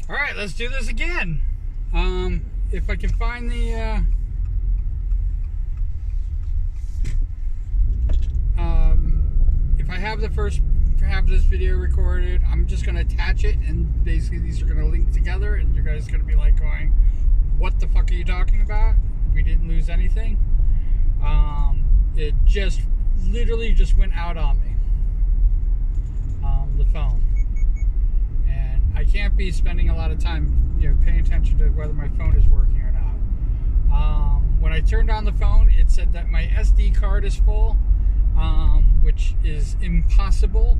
All right, let's do this again. If I can find the if I have the first half of this video recorded, I'm just gonna attach it, and basically these are gonna link together, and you guys are gonna be like going, "What the fuck are you talking about? We didn't lose anything." It just literally just went out on me. The phone. I can't be spending a lot of time, paying attention to whether my phone is working or not. When I turned on the phone, it said that my SD card is full, which is impossible,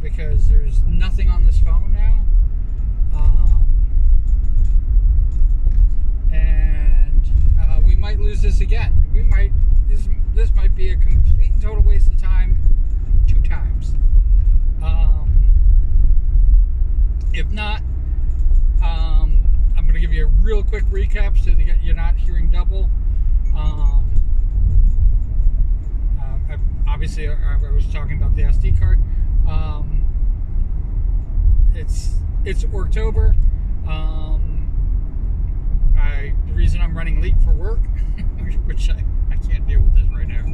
because there's nothing on this phone now. And we might lose this again. This might be a complete and total waste of time 2 times. If not, I'm going to give you a real quick recap so that you're not hearing double. Obviously, I was talking about the SD card. It's October. The reason I'm running late for work, which I can't deal with this right now.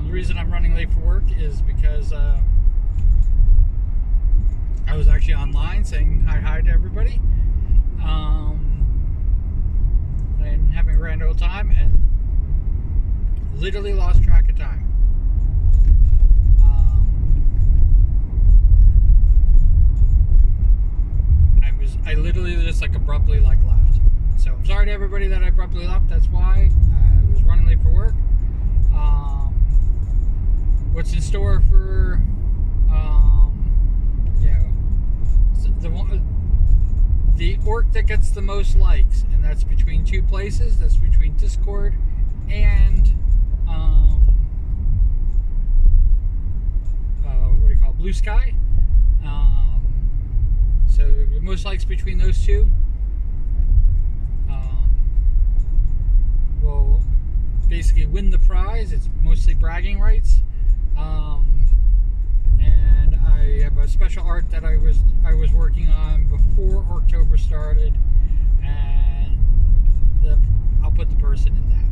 The reason I'm running late for work is because I was actually online saying hi to everybody, and having a grand old time, and literally lost track of time. I literally just abruptly left. So I'm sorry to everybody that I abruptly left. That's why I was running late for work. What's in store for the org that gets the most likes, and that's between 2 places. That's between Discord and Blue Sky. So the most likes between those 2 will basically win the prize. It's mostly bragging rights. And I have a special art that I was working on before October started, and I'll put the person in that.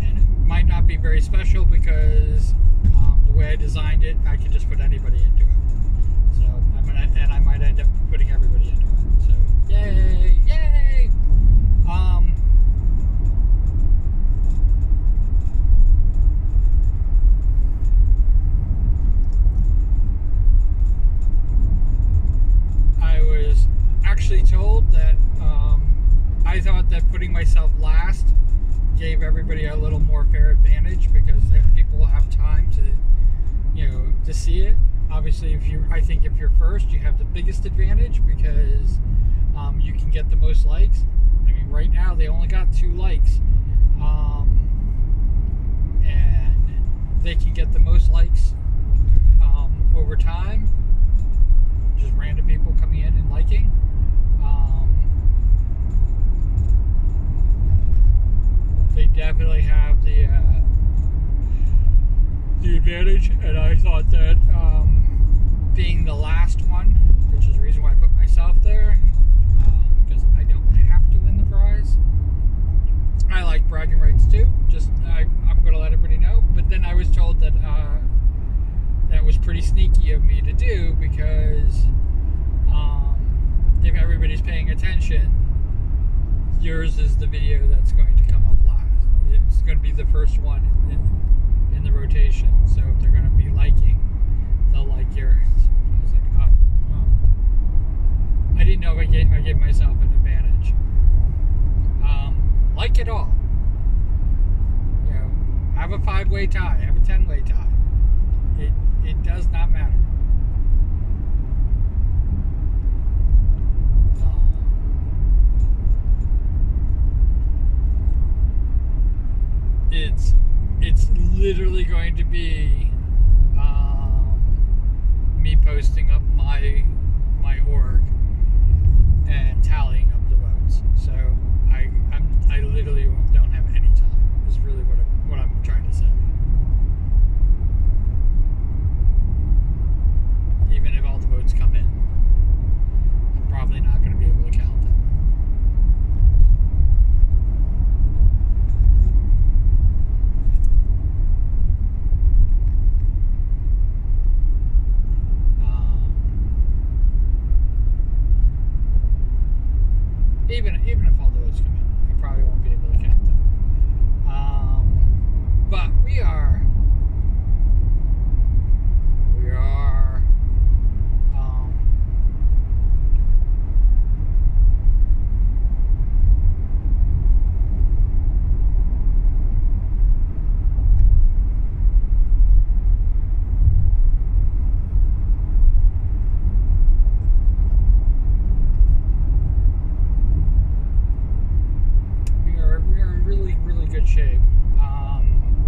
And it might not be very special because the way I designed it, I can just put anybody into it. So I might end up putting everybody into it. So yay! I was actually told that I thought that putting myself last gave everybody a little more fair advantage because people have time to see it. Obviously, I think if you're first, you have the biggest advantage because you can get the most likes. I mean, right now they only got 2 likes, and they can get the most likes over time. Just random people coming in and liking. They definitely have the advantage, and I thought that being the last one, which is the reason why I put myself there, because I don't have to win the prize. I like bragging rights too. I'm going to let everybody know. But then I was told that that was pretty sneaky of me to do because if everybody's paying attention, yours is the video that's going to come up last. It's going to be the first one in the rotation. So if they're going to be liking, they'll like yours. I was like, oh. I didn't know if I gave myself an advantage. Like it all. Have a 5-way tie, have a 10-way tie. It does not matter. It's literally going to be me posting up my org and tallying up the votes. So I literally don't have any time. shape.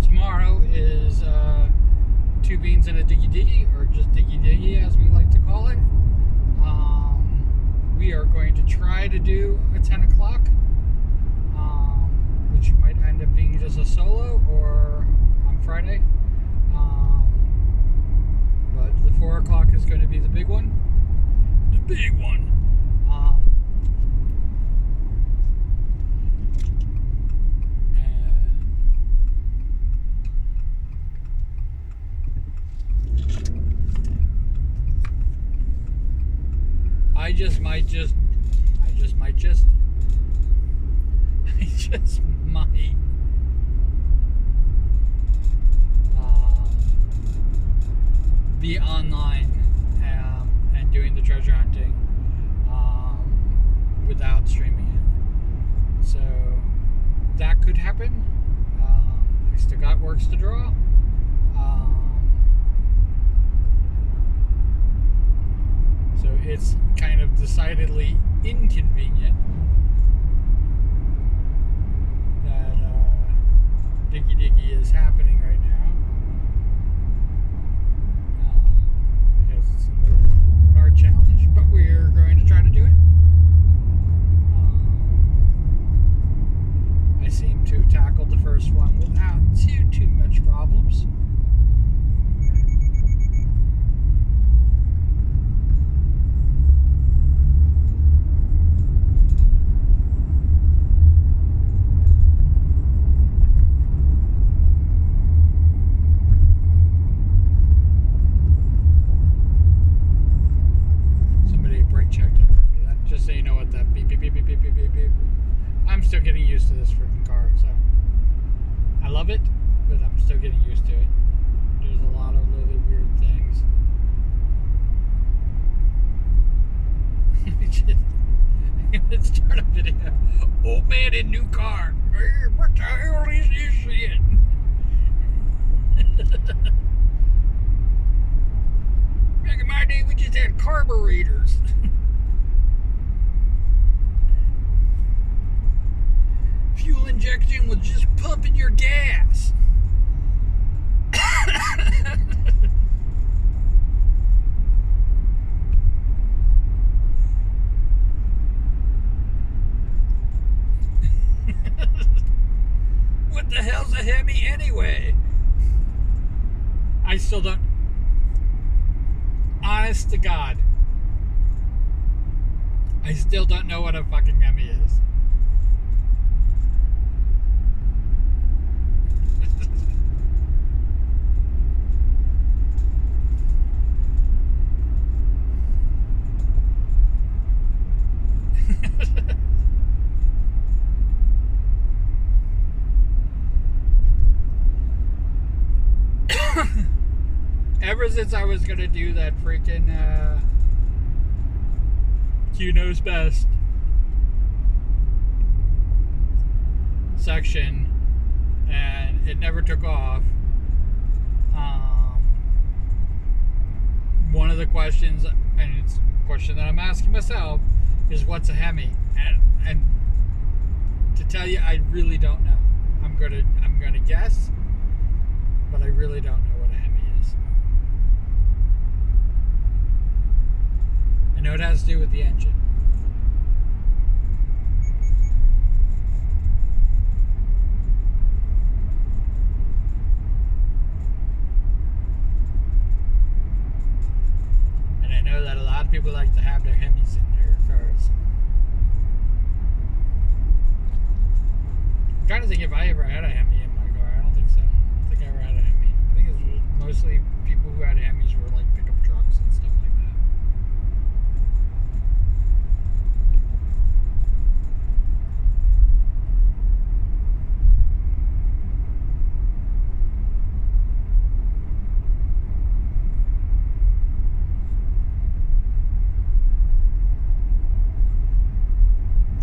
Tomorrow is 2 beans and a diggy diggy, or just diggy diggy as we like to call it. We are going to try to do a 10 o'clock, which might end up being just a solo or on Friday. But the 4 o'clock is going to be the big one. The big one. I just might be online and doing the treasure hunting without streaming it. So that could happen. I still got works to draw. So it's kind of decidedly inconvenient that Diggy Diggy is happening right now, because it's a little an art challenge, but we're going to try to do it. I seem to have tackled the first one without too much problems. Just so you know what that beep, beep, beep, beep, beep, beep, beep, beep. I'm still getting used to this freaking car, so I love it, but I'm still getting used to it. There's a lot of really weird things. Let's start a video. Old man in new car. Hey, what the hell is this shit? Back in my day, we just had carburetors. Fuel injection was just pumping your gas. What the hell's a Hemi anyway? I still don't. Honest to God, I still don't know what a fucking Hemi is. Ever since I was gonna do that freaking Q Knows Best section, and it never took off. One of the questions, and it's a question that I'm asking myself, is what's a Hemi? And to tell you, I really don't know. I'm gonna guess, but I really don't know what a Hemi is. I know it has to do with the engine. And I know that a lot of people like to have their Hemis in their cars. I'm trying to think if I ever had a Hemi in my car. I don't think so. I don't think I ever had a Hemi. I think it was mostly people who had Hemis were like pickup trucks and stuff like that.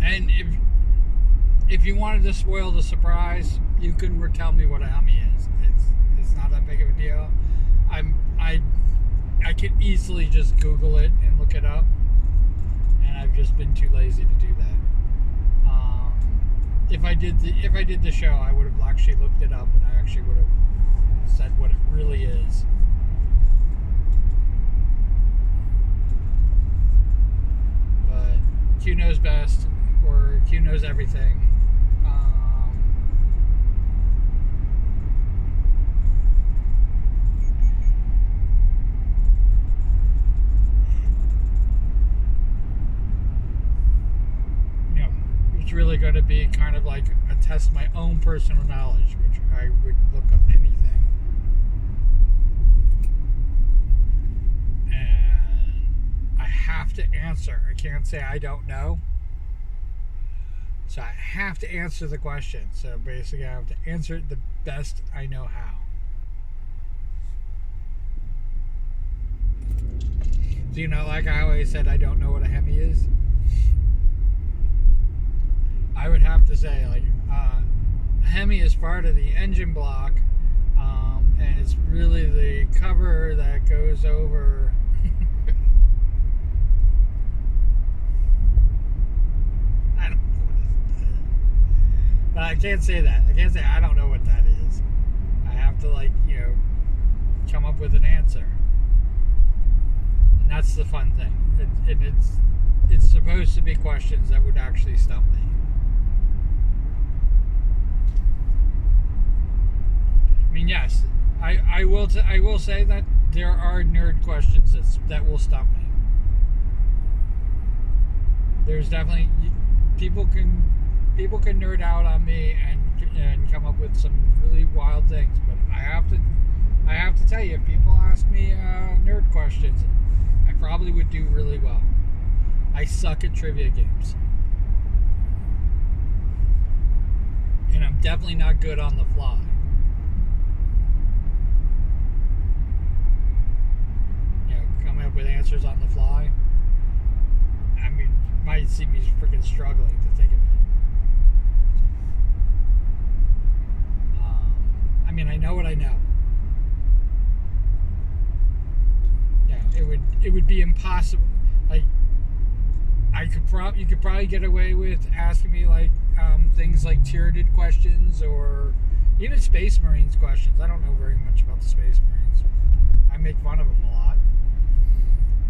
And if you wanted to spoil the surprise, you can tell me what a Hemi is. It's not that big of a deal. I could easily just Google it and look it up, and I've just been too lazy to do that. if I did the show, I would have actually looked it up, and I actually would have said what it really is. But Q knows best, or Q knows everything. It's really going to be kind of like a test my own personal knowledge, which I would look up anything. And I have to answer. I can't say I don't know. So I have to answer the question. So basically I have to answer it the best I know how. So, like I always said, I don't know what a Hemi is. I would have to say, like, a Hemi is part of the engine block, and it's really the cover that goes over. I don't know what it is. But I can't say that. I can't say I don't know what that is. I have to, come up with an answer. And that's the fun thing. It's supposed to be questions that would actually stump me. I mean, yes, I will say that there are nerd questions that will stump me. There's definitely people can nerd out on me and come up with some really wild things, but I have to tell you, if people ask me nerd questions, I probably would do really well. I suck at trivia games, and I'm definitely not good on the fly. Coming up with answers on the fly. I mean, you might see me freaking struggling to think of it. I mean, I know what I know. Yeah, it would be impossible. Like, you could probably get away with asking me things like Tyranid questions, or even Space Marines questions. I don't know very much about the Space Marines. I make fun of them a lot.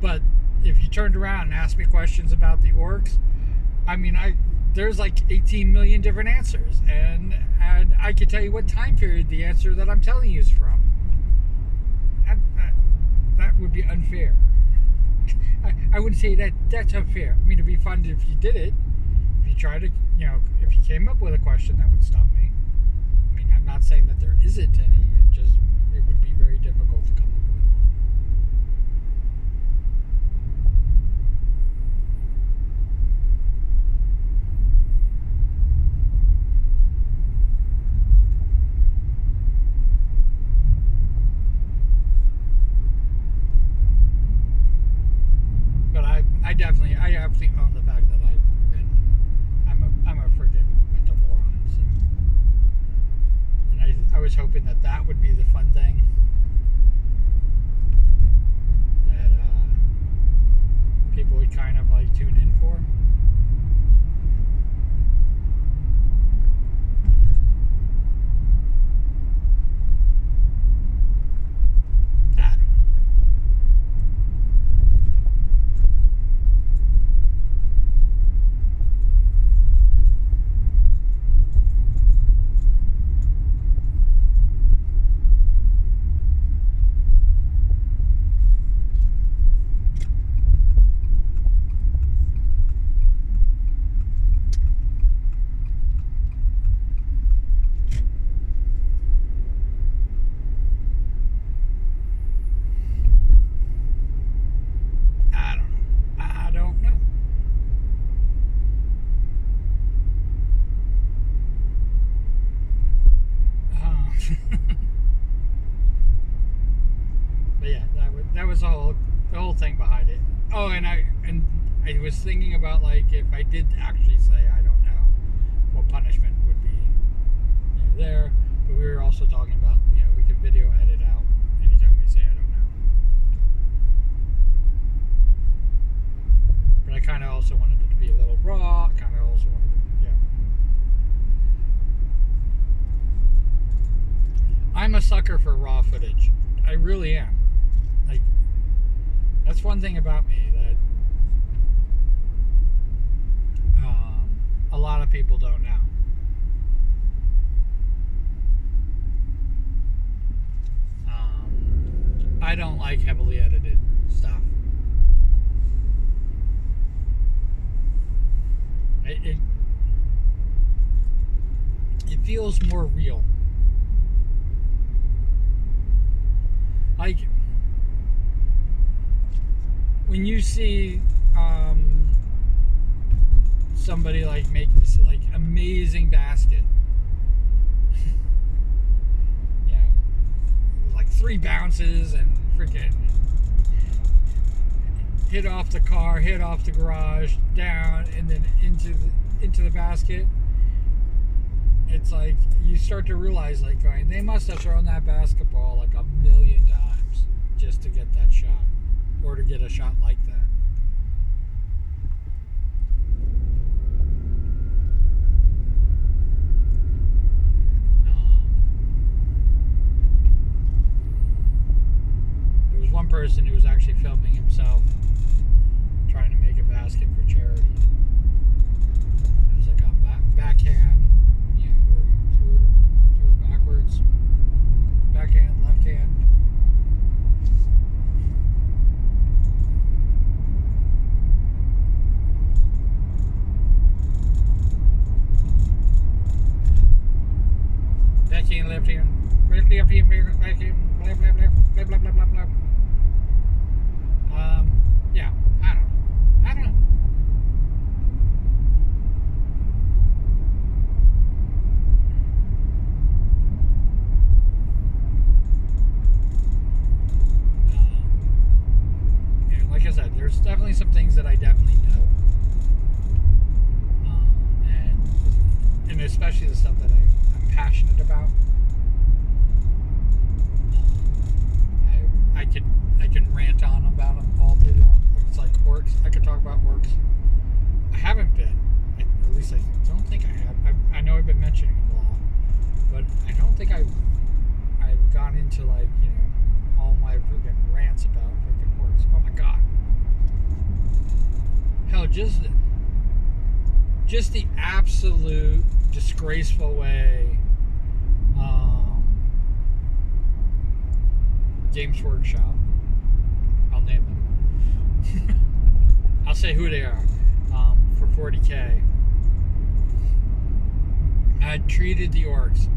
But if you turned around and asked me questions about the orcs, I mean, there's 18 million different answers, and I could tell you what time period the answer that I'm telling you is from. That would be unfair. I wouldn't say that's unfair. I mean, it'd be fun if you did it. If you tried to, if you came up with a question that would stump me. I mean, I'm not saying that there isn't any. It would be very difficult to come up with. I definitely own the fact that I'm a freaking mental moron. So. And I was hoping that would be the fun thing that people would kind of tune in for. But yeah, that was the whole thing behind it. Oh, and I was thinking about if I did actually say I don't know, what punishment would be there. But we were also talking about we could video edit out anytime I say I don't know. But I kind of also wanted it to be a little raw. I kind of also wanted to, I'm a sucker for raw footage. I really am. Like, that's one thing about me that a lot of people don't know. I don't like heavily edited stuff. It feels more real. Like when you see somebody like make this like amazing basket, yeah, like 3 bounces and freaking hit off the car, hit off the garage, down, and then into the basket. It's like you start to realize, like, going, they must have thrown that basketball like 1,000,000 times just to get that shot, or to get a shot like that. There was one person who was actually filming himself trying to make a basket for charity. It was like a backhand, where you threw it backwards. Backhand, left hand. Backhand, left hand. Left hand, backhand, blah, blah, blah, blah, blah, blah, blah, blah. Yeah, I don't know. Like I said, there's definitely some things that I definitely know, and especially the stuff that I'm passionate about. I can rant on about them all day long. It's like orcs. I could talk about orcs. I haven't been. At least I don't think I have. I know I've been mentioning them a lot, but I don't think I've gone into like all my freaking rants about freaking orcs. Oh my god. Hell, just the absolute disgraceful way Games Workshop, I'll name them. I'll say who they are. For 40K, I treated the orcs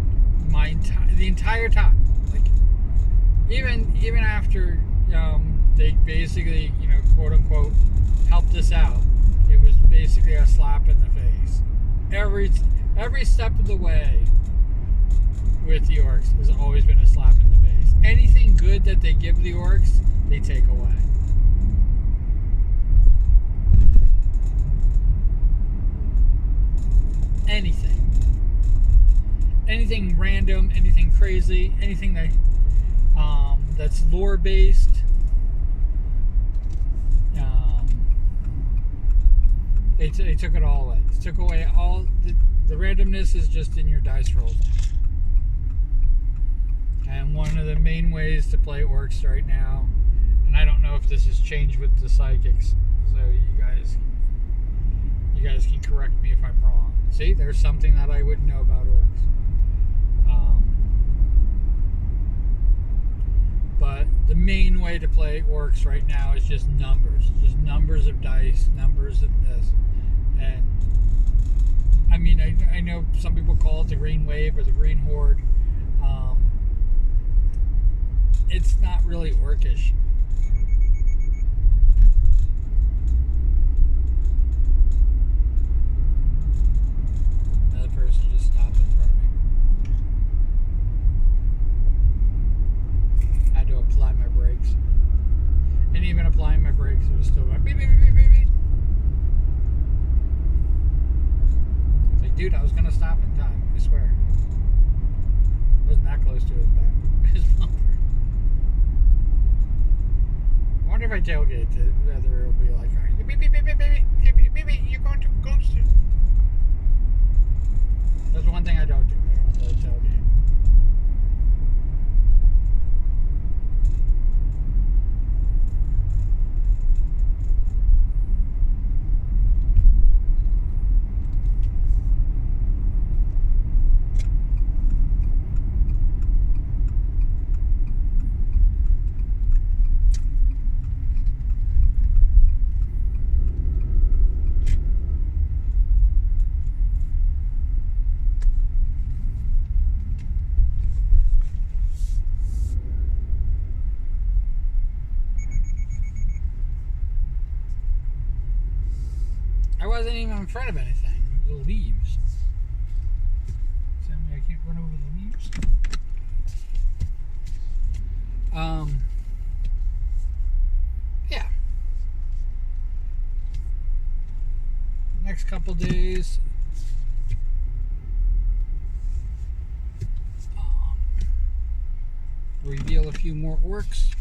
the entire time. Like even after they basically quote unquote helped us out, it was basically a slap in the face. Every step of the way with the orcs has always been a slap in the face. Anything good that they give the orcs, they take away. Anything random, anything crazy, anything that that's lore based. They took it all away. They took away all the randomness is just in your dice rolls. And one of the main ways to play orcs right now, and I don't know if this has changed with the psychics, so you guys can correct me if I'm wrong. See, there's something that I wouldn't know about orcs. But the main way to play orcs right now is just numbers of dice, numbers of this. And I mean, I know some people call it the green wave or the green horde. It's not really orcish. Another person just stopped in front of me. I had to apply my brakes. And even applying my brakes, it was still going beep, beep, beep, beep, beep. It's like, dude, I was going to stop in time. I swear. I wasn't that close to his back. His bumper. I wonder if I tailgate it, whether it'll be like, beep, beep, beep, beep, beep, beep, beep, beep, you're going too close to. That's one thing I don't do. I don't really tailgate. front of anything. The leaves. Tell me I can't run over the leaves. Yeah. Next couple days. Reveal a few more orcs.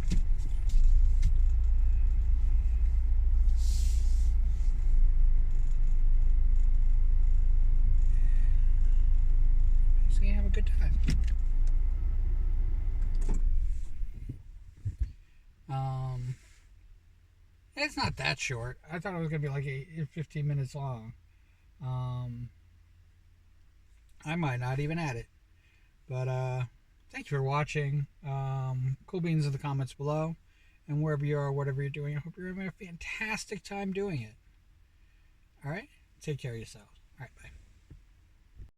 So you have a good time. It's not that short. I thought it was gonna be like 15 minutes long. I might not even add it. But thanks for watching. Cool beans in the comments below. And wherever you are, whatever you're doing, I hope you're having a fantastic time doing it. Alright? Take care of yourselves. Alright, bye.